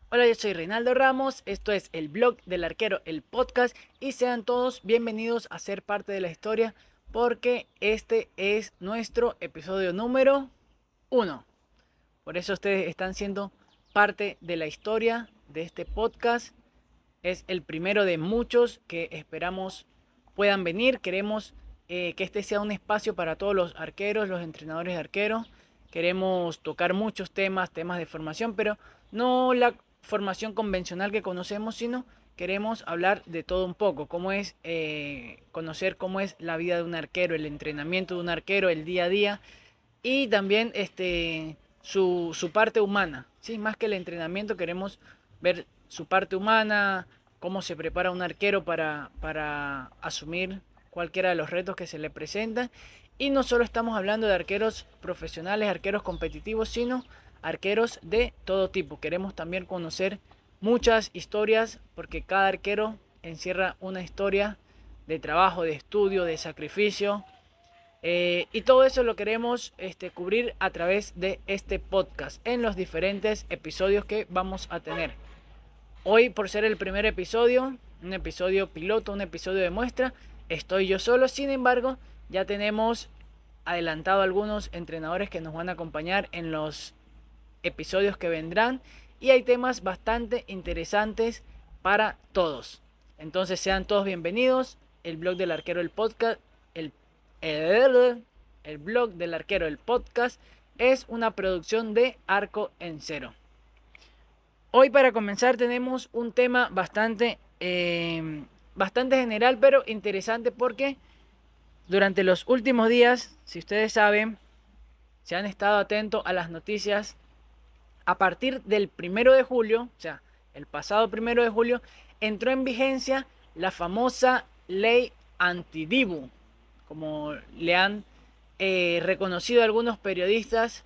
Hola, yo soy Reinaldo Ramos, esto es el blog del arquero, el podcast, y sean todos bienvenidos a ser parte de la historia porque este es nuestro episodio número 1. Por eso ustedes están siendo parte de la historia de este podcast. Es el primero de muchos que esperamos puedan venir. Queremos que este sea un espacio para todos los arqueros, los entrenadores de arqueros. Queremos tocar muchos temas de formación, pero no la formación convencional que conocemos, sino queremos hablar de todo un poco, cómo es conocer cómo es la vida de un arquero, el entrenamiento de un arquero, el día a día y también su parte humana. ¿Sí? Más que el entrenamiento queremos ver su parte humana, cómo se prepara un arquero para asumir cualquiera de los retos que se le presentan. Y no solo estamos hablando de arqueros profesionales, arqueros competitivos, sino arqueros de todo tipo. Queremos también conocer muchas historias porque cada arquero encierra una historia de trabajo, de estudio, de sacrificio. Y todo eso lo queremos cubrir a través de este podcast en los diferentes episodios que vamos a tener. Hoy, por ser el primer episodio, un episodio piloto, un episodio de muestra, estoy yo solo. Sin embargo, ya tenemos adelantado algunos entrenadores que nos van a acompañar en los episodios que vendrán. Y hay temas bastante interesantes para todos. Entonces sean todos bienvenidos. El blog del arquero, el podcast, el, el blog del arquero, el podcast, es una producción de Arco en Cero. Hoy para comenzar tenemos un tema bastante general pero interesante porque durante los últimos días, si ustedes saben, se han estado atentos a las noticias. A partir del 1 de julio, o sea, el pasado 1 de julio, entró en vigencia la famosa ley antidibu, como le han reconocido algunos periodistas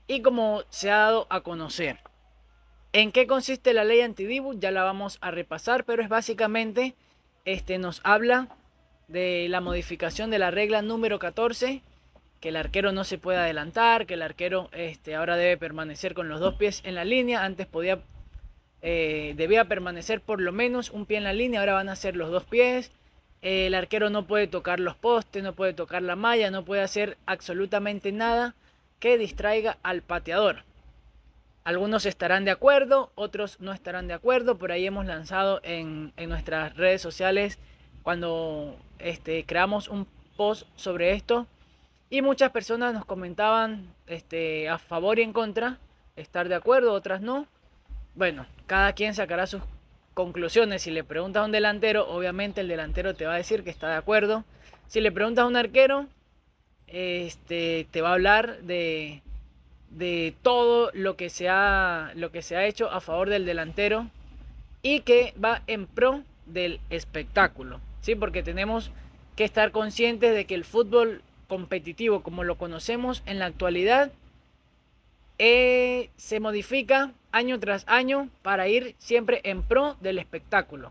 y como se ha dado a conocer. ¿En qué consiste la ley antidibu? Ya la vamos a repasar, pero es básicamente, nos habla de la modificación de la regla número 14, que el arquero no se puede adelantar, que el arquero ahora debe permanecer con los dos pies en la línea. Antes debía permanecer por lo menos un pie en la línea, ahora van a ser los dos pies. El arquero no puede tocar los postes, no puede tocar la malla, no puede hacer absolutamente nada que distraiga al pateador. Algunos estarán de acuerdo, otros no estarán de acuerdo. Por ahí hemos lanzado en nuestras redes sociales cuando creamos un post sobre esto. Y muchas personas nos comentaban a favor y en contra, estar de acuerdo, otras no. Bueno, cada quien sacará sus conclusiones. Si le preguntas a un delantero, obviamente el delantero te va a decir que está de acuerdo. Si le preguntas a un arquero, te va a hablar de todo lo que se ha hecho a favor del delantero y que va en pro del espectáculo, ¿sí? Porque tenemos que estar conscientes de que el fútbol competitivo como lo conocemos en la actualidad se modifica año tras año para ir siempre en pro del espectáculo,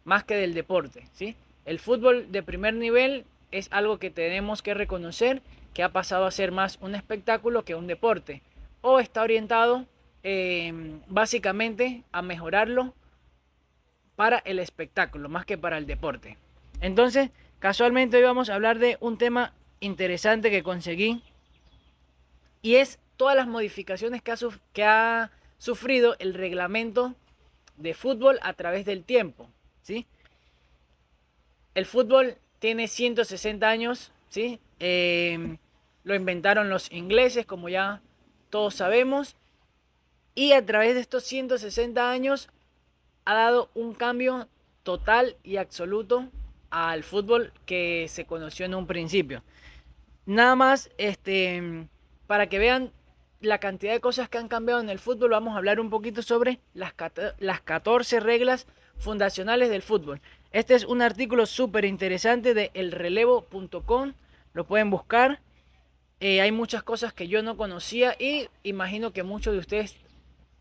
más que del deporte, ¿sí? El fútbol de primer nivel es algo que tenemos que reconocer que ha pasado a ser más un espectáculo que un deporte, o está orientado básicamente a mejorarlo para el espectáculo más que para el deporte. Entonces, casualmente hoy vamos a hablar de un tema interesante que conseguí y es todas las modificaciones que ha sufrido el reglamento de fútbol a través del tiempo, ¿sí? El fútbol tiene 160 años, ¿sí? Lo inventaron los ingleses, como ya todos sabemos, y a través de estos 160 años ha dado un cambio total y absoluto al fútbol que se conoció en un principio. Nada más, para que vean la cantidad de cosas que han cambiado en el fútbol, vamos a hablar un poquito sobre las 14 reglas fundacionales del fútbol. Este es un artículo súper interesante de elrelevo.com, lo pueden buscar. Hay muchas cosas que yo no conocía y imagino que muchos de ustedes,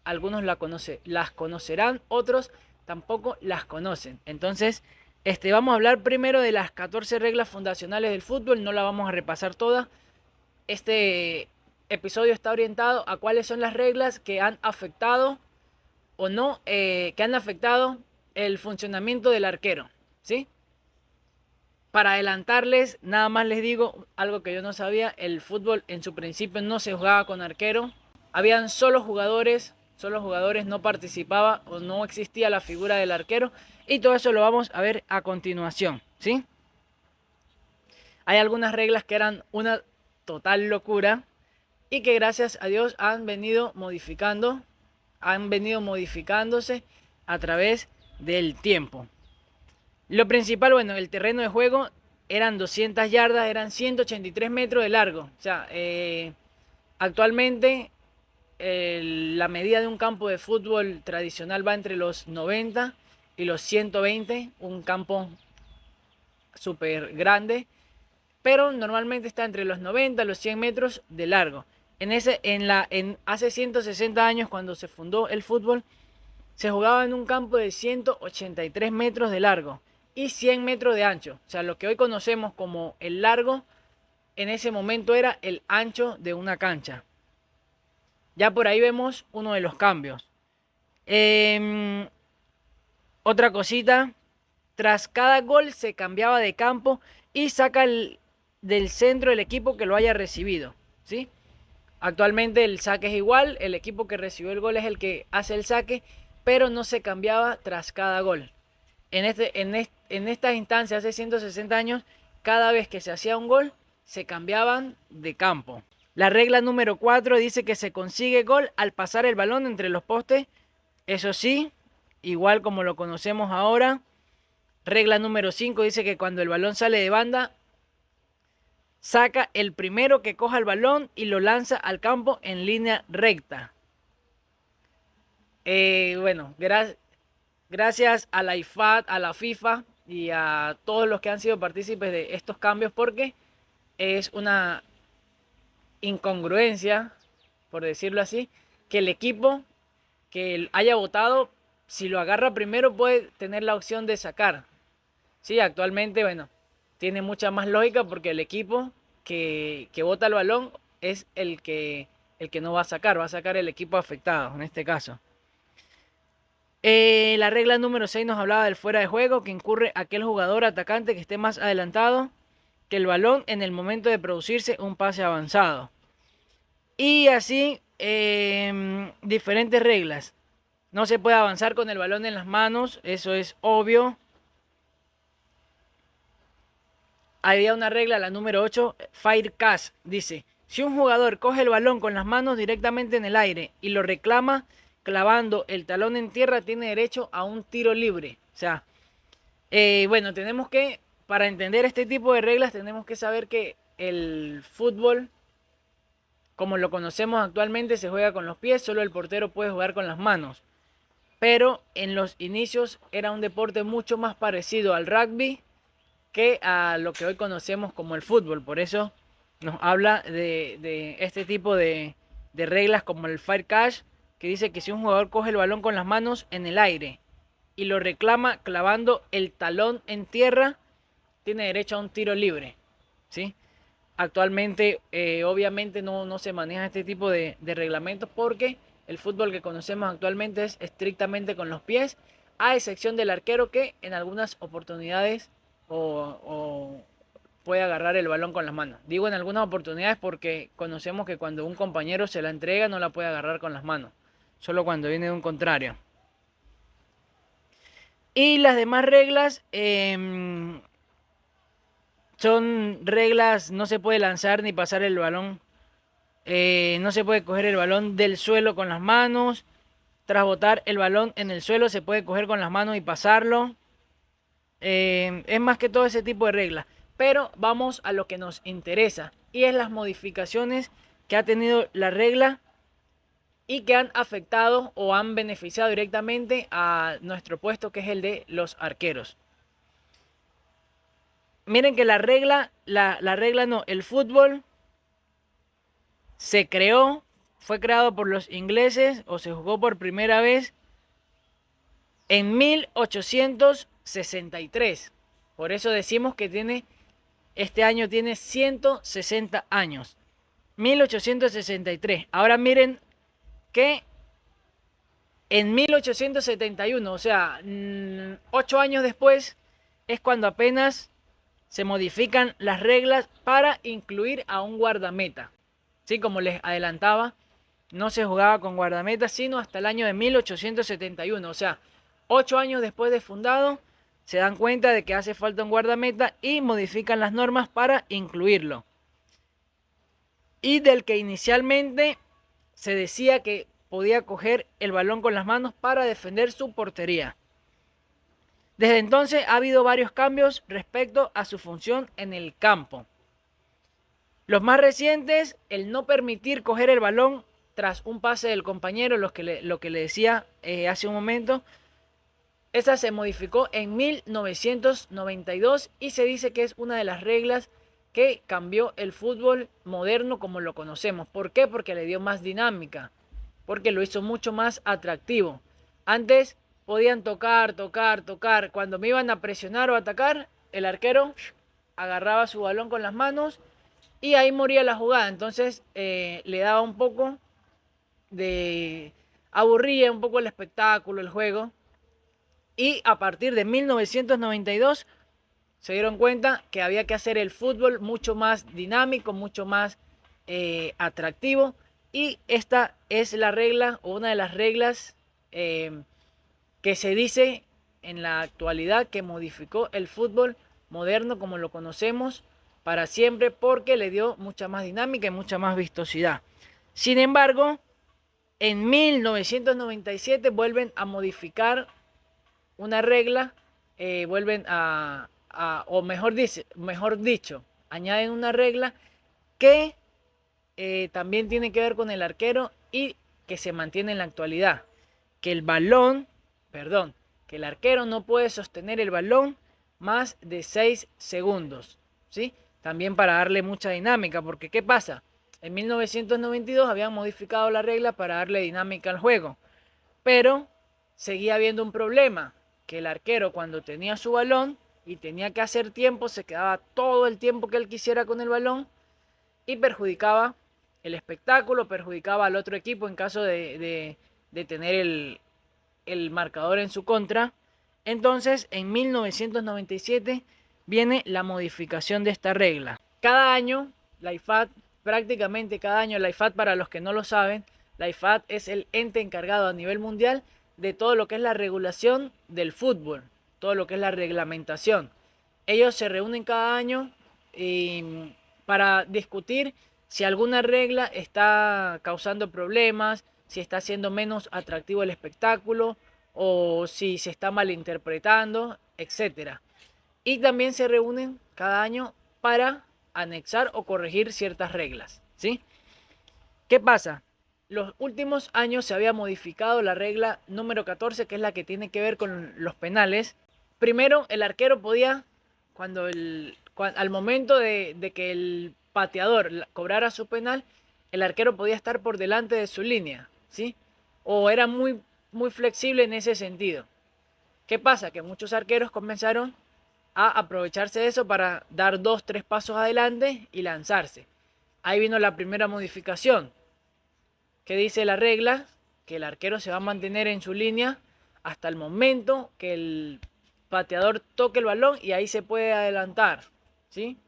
algunos las conocerán, otros tampoco las conocen. Entonces, vamos a hablar primero de las 14 reglas fundacionales del fútbol, no la vamos a repasar todas. Este episodio está orientado a cuáles son las reglas que han afectado o no, que han afectado el funcionamiento del arquero, ¿sí? Para adelantarles, nada más les digo algo que yo no sabía: el fútbol en su principio no se jugaba con arquero, habían solo jugadores, no participaba o no existía la figura del arquero, y todo eso lo vamos a ver a continuación, ¿sí? Hay algunas reglas que eran una total locura y que gracias a Dios han venido modificándose a través del tiempo. Lo principal, bueno, el terreno de juego eran 200 yardas, eran 183 metros de largo. O sea, actualmente la medida de un campo de fútbol tradicional va entre los 90 y los 120, un campo súper grande, pero normalmente está entre los 90 y los 100 metros de largo. Hace 160 años, cuando se fundó el fútbol, se jugaba en un campo de 183 metros de largo y 100 metros de ancho. O sea, lo que hoy conocemos como el largo, en ese momento era el ancho de una cancha. Ya por ahí vemos uno de los cambios. Otra cosita: tras cada gol se cambiaba de campo y saca del centro el equipo que lo haya recibido, ¿sí? Actualmente el saque es igual, el equipo que recibió el gol es el que hace el saque, pero no se cambiaba tras cada gol. En estas instancias, hace 160 años, cada vez que se hacía un gol, se cambiaban de campo. La regla número 4 dice que se consigue gol al pasar el balón entre los postes. Eso sí, igual como lo conocemos ahora. Regla número 5 dice que cuando el balón sale de banda, saca el primero que coja el balón y lo lanza al campo en línea recta. Bueno, gracias a la IFAD, a la FIFA y a todos los que han sido partícipes de estos cambios, porque es una incongruencia, por decirlo así, que el equipo que haya votado, si lo agarra primero, puede tener la opción de sacar. Sí, actualmente, bueno, tiene mucha más lógica porque el equipo que bota el balón es el que no va a sacar el equipo afectado, en este caso. La regla número 6 nos hablaba del fuera de juego, que incurre aquel jugador atacante que esté más adelantado que el balón en el momento de producirse un pase avanzado. Y así, diferentes reglas. No se puede avanzar con el balón en las manos, eso es obvio. Había una regla, la número 8, Fire Catch, dice: si un jugador coge el balón con las manos directamente en el aire y lo reclama clavando el talón en tierra, tiene derecho a un tiro libre. O sea, bueno, para entender este tipo de reglas, tenemos que saber que el fútbol, como lo conocemos actualmente, se juega con los pies, solo el portero puede jugar con las manos. Pero en los inicios era un deporte mucho más parecido al rugby que a lo que hoy conocemos como el fútbol. Por eso nos habla de este tipo de reglas como el Fire Catch, que dice que si un jugador coge el balón con las manos en el aire y lo reclama clavando el talón en tierra, tiene derecho a un tiro libre, ¿sí? Actualmente, obviamente, no se maneja este tipo de reglamentos porque el fútbol que conocemos actualmente es estrictamente con los pies, a excepción del arquero, que en algunas oportunidades o puede agarrar el balón con las manos. Digo en algunas oportunidades porque conocemos que cuando un compañero se la entrega no la puede agarrar con las manos, solo cuando viene de un contrario. Y las demás reglas son reglas: no se puede lanzar ni pasar el balón, no se puede coger el balón del suelo con las manos. Tras botar el balón en el suelo se puede coger con las manos y pasarlo. Es más que todo ese tipo de reglas. Pero vamos a lo que nos interesa, y es las modificaciones que ha tenido la regla y que han afectado o han beneficiado directamente a nuestro puesto, que es el de los arqueros. Miren que el fútbol fue creado por los ingleses, o se jugó por primera vez en 1863. Por eso decimos que este año tiene 160 años. 1863. Ahora miren que En 1871, o sea, 8 años después, es cuando apenas se modifican las reglas para incluir a un guardameta. Sí, como les adelantaba, no se jugaba con guardameta sino hasta el año de 1871. O sea, 8 años después de fundado, se dan cuenta de que hace falta un guardameta y modifican las normas para incluirlo. Y del que inicialmente se decía que podía coger el balón con las manos para defender su portería. Desde entonces ha habido varios cambios respecto a su función en el campo. Los más recientes, el no permitir coger el balón tras un pase del compañero, lo que le decía hace un momento. Esa se modificó en 1992 y se dice que es una de las reglas que cambió el fútbol moderno como lo conocemos. ¿Por qué? Porque le dio más dinámica, porque lo hizo mucho más atractivo. Antes podían tocar. Cuando me iban a presionar o atacar, el arquero agarraba su balón con las manos y ahí moría la jugada. Entonces le daba un poco de... aburría un poco el espectáculo, el juego. Y a partir de 1992 se dieron cuenta que había que hacer el fútbol mucho más dinámico, mucho más atractivo. Y esta es la regla o una de las reglas que se dice en la actualidad que modificó el fútbol moderno como lo conocemos para siempre, porque le dio mucha más dinámica y mucha más vistosidad. Sin embargo, en 1997 vuelven a modificar una regla, o mejor dicho, añaden una regla que también tiene que ver con el arquero y que se mantiene en la actualidad. Que el arquero no puede sostener el balón más de 6 segundos, ¿sí? También para darle mucha dinámica, porque ¿qué pasa? En 1992 habían modificado la regla para darle dinámica al juego, pero seguía habiendo un problema, que el arquero cuando tenía su balón y tenía que hacer tiempo, se quedaba todo el tiempo que él quisiera con el balón y perjudicaba el espectáculo, perjudicaba al otro equipo en caso de tener el marcador en su contra. Entonces, en 1997 viene la modificación de esta regla. Cada año, la IFAD, prácticamente cada año, la IFAD, para los que no lo saben, la IFAD es el ente encargado a nivel mundial de todo lo que es la regulación del fútbol, todo lo que es la reglamentación. Ellos se reúnen cada año para discutir si alguna regla está causando problemas, si está haciendo menos atractivo el espectáculo o si se está malinterpretando, etc. Y también se reúnen cada año para anexar o corregir ciertas reglas, ¿sí? ¿Qué pasa? Los últimos años se había modificado la regla número 14, que es la que tiene que ver con los penales. Primero, el arquero podía, al momento de que el pateador cobrara su penal, el arquero podía estar por delante de su línea, ¿sí? O era muy, muy flexible en ese sentido. ¿Qué pasa? Que muchos arqueros comenzaron a aprovecharse de eso para dar 2, 3 pasos adelante y lanzarse. Ahí vino la primera modificación. ¿Qué dice la regla? Que el arquero se va a mantener en su línea hasta el momento que el pateador toque el balón y ahí se puede adelantar, ¿sí?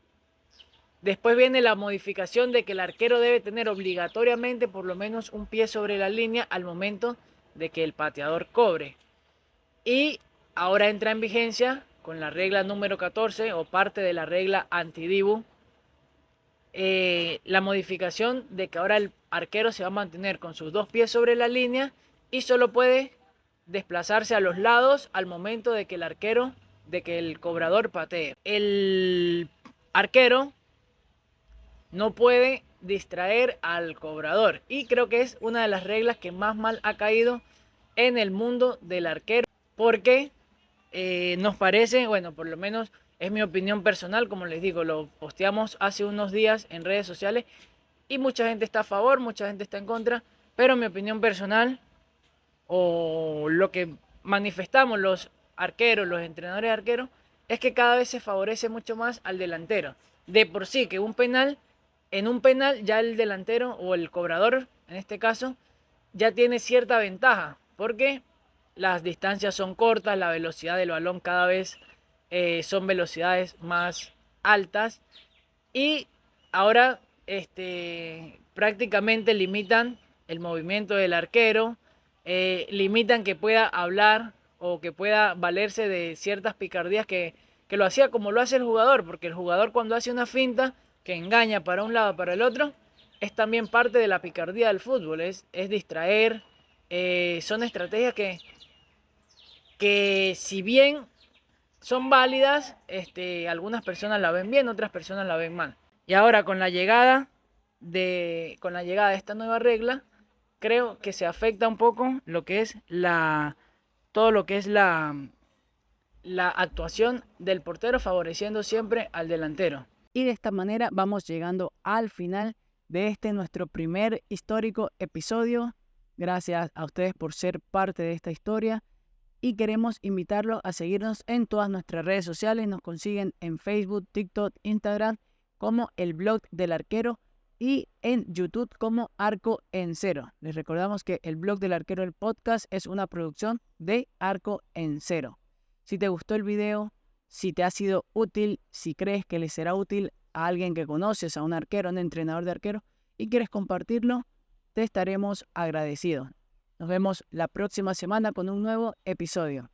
Después viene la modificación de que el arquero debe tener obligatoriamente por lo menos un pie sobre la línea al momento de que el pateador cobre. Y ahora entra en vigencia con la regla número 14 o parte de la regla anti-dibu, la modificación de que ahora el arquero se va a mantener con sus 2 pies sobre la línea y solo puede desplazarse a los lados al momento de que el cobrador patee. El arquero no puede distraer al cobrador y creo que es una de las reglas que más mal ha caído en el mundo del arquero, porque nos parece, bueno, por lo menos es mi opinión personal, como les digo, lo posteamos hace unos días en redes sociales y mucha gente está a favor, mucha gente está en contra, pero mi opinión personal o lo que manifestamos los arqueros, los entrenadores de arqueros, es que cada vez se favorece mucho más al delantero. De por sí que en un penal ya el delantero o el cobrador, en este caso, ya tiene cierta ventaja, porque las distancias son cortas, la velocidad del balón cada vez son velocidades más altas y ahora prácticamente limitan el movimiento del arquero, limitan que pueda hablar o que pueda valerse de ciertas picardías que lo hacía como lo hace el jugador, porque el jugador cuando hace una finta que engaña para un lado para el otro, es también parte de la picardía del fútbol, es distraer, son estrategias que si bien son válidas, algunas personas la ven bien, otras personas la ven mal. Y ahora con la llegada de esta nueva regla, creo que se afecta un poco lo que es todo lo que es la actuación del portero, favoreciendo siempre al delantero. Y de esta manera vamos llegando al final de nuestro primer histórico episodio. Gracias a ustedes por ser parte de esta historia y queremos invitarlos a seguirnos en todas nuestras redes sociales. Nos consiguen en Facebook, TikTok, Instagram como El Blog del Arquero y en YouTube como Arco en Cero. Les recordamos que El Blog del Arquero, el podcast, es una producción de Arco en Cero. Si te gustó el video, si te ha sido útil, si crees que le será útil a alguien que conoces, a un arquero, a un entrenador de arquero, y quieres compartirlo, te estaremos agradecidos. Nos vemos la próxima semana con un nuevo episodio.